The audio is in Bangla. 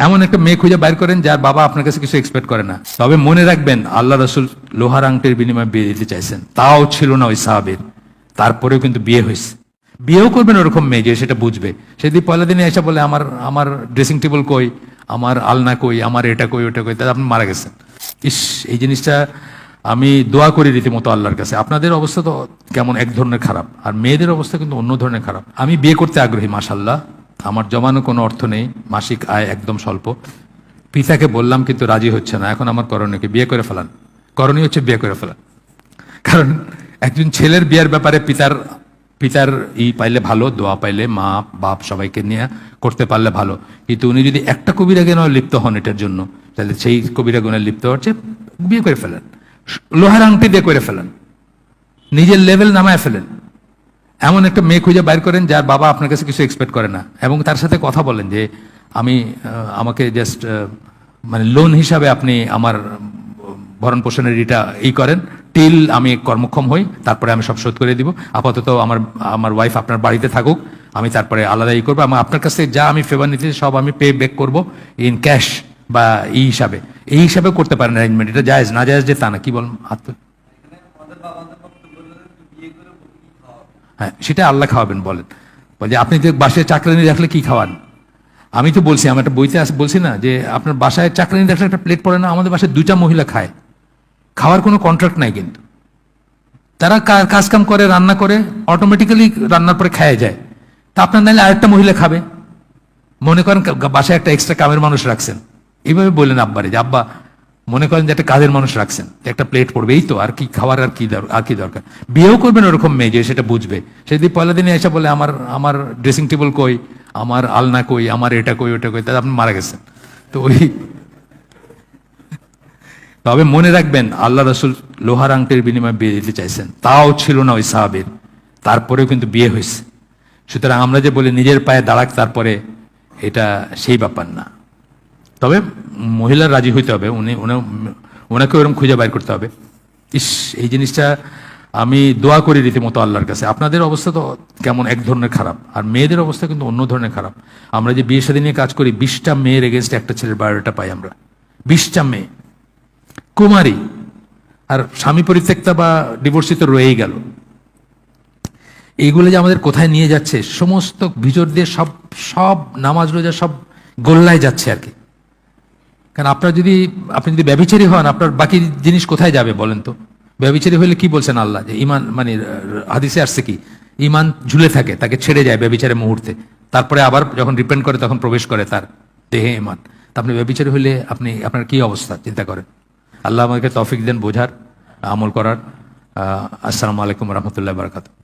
এমন একটা মেয়ে খুঁজে বাইর করেন যার বাবা আপনার কাছে কিছু এক্সপেক্ট করে না। তবে মনে রাখবেন, আল্লাহ রাসূল লোহার আংটির বিনিময়ে বিয়ে দিতে চাইছেন, তাও ছিল না ওই সাহাবীর, তারপরেও কিন্তু বিয়ে হয়েছে। বিয়েও করবেন ওরকম মেয়ে যে সেটা বুঝবে। সেদিন পয়লা দিনে এসে বলে আমার আমার ড্রেসিং টেবিল কই, আমার আলনা কই, আমার এটা কই ওটা কই, তাহলে আপনি মারা গেছেন। ইস, এই জিনিসটা আমি দোয়া করি রীতিমতো আল্লাহর কাছে। আপনাদের অবস্থা তো কেমন এক ধরনের খারাপ, আর মেয়েদের অবস্থা কিন্তু অন্য ধরনের খারাপ। আমি বিয়ে করতে আগ্রহী, মাশাল্লাহ, আমার জমানো কোনো অর্থ নেই, মাসিক আয় একদম স্বল্প। পিতাকে বললাম কিন্তু রাজি হচ্ছে না। এখন আমার করণীয় কি? বিয়ে করে ফেলান। করণীয় হচ্ছে বিয়ে করে ফেলান। কারণ একজন ছেলের বিয়ের ব্যাপারে পিতার পিতার পাইলে ভালো, দোয়া পাইলে মা বাপ সবাইকে নিয়ে করতে পারলে ভালো। কিন্তু উনি যদি একটা কবিরা গুনায় লিপ্ত হন এটার জন্য, তাহলে সেই কবিরা গুনায় লিপ্ত হচ্ছে, বিয়ে করে ফেলেন, লোহার আংটি দিয়ে করে ফেলেন, নিজের লেভেল নামায় ফেলেন। এমন একটা মেয়ে খুঁজে বাইর করেন যার বাবা আপনার কাছে কিছু এক্সপেক্ট করে না, এবং তার সাথে কথা বলেন যে আমাকে জাস্ট মানে লোন হিসাবে আপনি আমার ভরণ পোষণের এটা করেন, টিল আমি কর্মক্ষম হই, তারপরে আমি সব শোধ করে দিব। আপাতত আমার ওয়াইফ আপনার বাড়িতে থাকুক, আমি তারপরে আলাদা করবো। আমার আপনার কাছে যা আমি ফেভার নিতে সব আমি পে ব্যাক করবো ইন ক্যাশ বা হিসাবে। এই হিসাবে করতে পারেন অ্যারেঞ্জমেন্ট। এটা জায়েজ না জায়েজ যে তা না, কি বলেন? হ্যাঁ, সেটা আল্লাহ খাওয়াবেন। বলেন বলে আপনি যে বাসায় চাকরানি রাখলে কি খাওয়ান? আমি তো বলছি, আমার একটা বইতে বলছি না যে আপনার বাসায় চাকরানি রাখলে একটা প্লেট পড়ে না? আমাদের বাসায় 2টা মহিলা খায়, খাওয়ার কোনো কন্ট্রাক্ট নাই, কিন্তু তারা কাজ কাম করে, রান্না করে, অটোমেটিক্যালি রান্নার পরে খায় যায়। তা আপনার নাইলে আরেকটা মহিলা খাবে, মনে করেন বাসায় একটা এক্সট্রা কামের মানুষ রাখছেন, এইভাবে বললেন আব্বারে যে আব্বা মনে করেন যে একটা কাজের মানুষ রাখছেন, একটা প্লেট পড়বে, এই তো, আর কি খাওয়ার আর কি দরকার। বিয়েও করবেন ওরকম মেয়ে যে সেটা বুঝবে। সেদিন পয়লা দিনে এসে বলে আমার আমার ড্রেসিং টেবিল কই, আমার আলনা কই, আমার এটা কই ওটা কই, তাহলে আপনি মারা গেছেন। তো তবে মনে রাখবেন, আল্লাহ রাসূল লোহার আংটির বিনিময়ে বিয়ে দিতে চাইছেন, তাও ছিল না ওই সাহাবীর, তারপরেও কিন্তু বিয়ে হয়েছে। সুতরাং আমরা যে বলি নিজের পায়ে দাঁড়াক তারপরে, এটা সেই ব্যাপার না। তবে মহিলার রাজি হইতে হবে, ওনাকে ওরকম খুঁজে বাইর করতে হবে। ইস, এই জিনিসটা আমি দোয়া করি রীতিমতো আল্লাহর কাছে। আপনাদের অবস্থা তো কেমন এক ধরনের খারাপ, আর মেয়েদের অবস্থা কিন্তু অন্য ধরনের খারাপ। আমরা যে বিয়ে শাদী নিয়ে কাজ করি, 20টা মেয়ের এগেনস্টে একটা ছেলের বায়োডাটা পাই আমরা। 20টা মেয়ে কুমারী, আর স্বামী পরিত্যক্তা বা ডিভোর্সিত রয়েই গেল। এইগুলো যে আমাদের কোথায় নিয়ে যাচ্ছে, সমস্ত ভিতর দিয়ে সব সব নামাজ রোজা সব গোল্লায় যাচ্ছে আর কি। কারণ আপনি যদি ব্যভিচারী হন, আপনার বাকি জিনিস কোথায় যাবে বলেন তো? ব্যভিচারী হলে কি বলছেন আল্লাহ, যে ইমান মানে হাদিসে আসছে কি, ইমান ঝুলে থাকে, তাকে ছেড়ে যায় ব্যভিচারের মুহূর্তে, তারপরে আবার যখন রিপেন্ট করে তখন প্রবেশ করে তার দেহে ইমান। তা আপনি ব্যভিচারী হলে আপনার কি অবস্থা চিন্তা করেন। আল্লাহ আমাকে তৌফিক দেন বোঝার, আমল করার। আসসালামু আলাইকুম রহমতুল্লাহ বারাকাতুহু।